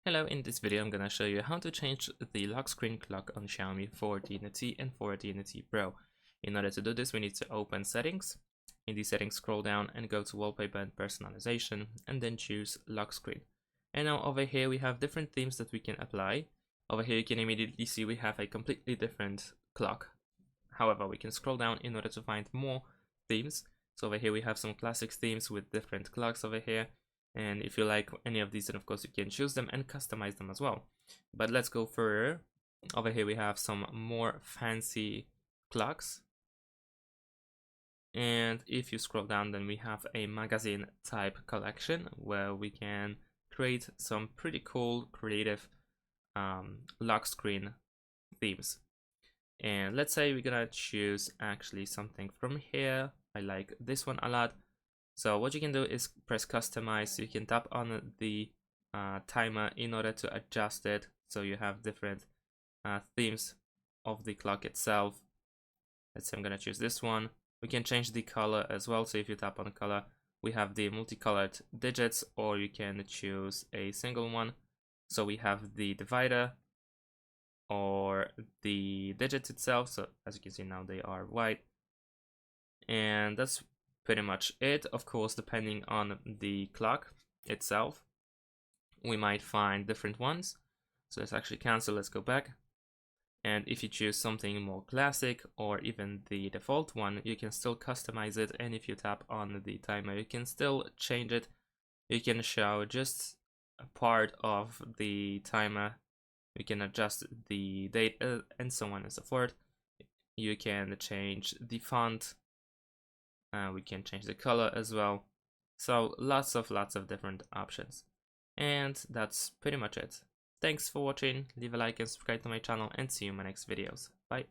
Hello, in this video I'm gonna show you how to change the lock screen clock on Xiaomi 14T and 14T Pro. In order to do this, we need to open settings. In the settings, scroll down and go to wallpaper and personalization and then choose lock screen. And now over here we have different themes that we can apply. Over here you can immediately see we have a completely different clock. However, we can scroll down in order to find more themes. So over here we have some classic themes with different clocks over here. And if you like any of these, then of course you can choose them and customize them as well. But let's go further. Over here we have some more fancy clocks. And if you scroll down, then we have a magazine type collection where we can create some pretty cool, creative lock screen themes. And let's say we're gonna choose actually something from here. I like this one a lot. So what you can do is press customize. So you can tap on the timer in order to adjust it. So you have different themes of the clock itself. Let's say I'm gonna choose this one. We can change the color as well. So if you tap on the color, we have the multicolored digits, or you can choose a single one. So we have the divider or the digits itself. So as you can see now, they are white. And that's pretty much it. Of course, depending on the clock itself, we might find different ones. So let's actually cancel. Let's go back. And if you choose something more classic or even the default one, you can still customize it. And if you tap on the timer, you can still change it. You can show just a part of the timer. You can adjust the date and so on and so forth. You can change the font. We can change the color as well. So lots of different options. And that's pretty much it. Thanks for watching. Leave a like and subscribe to my channel and see you in my next videos. Bye.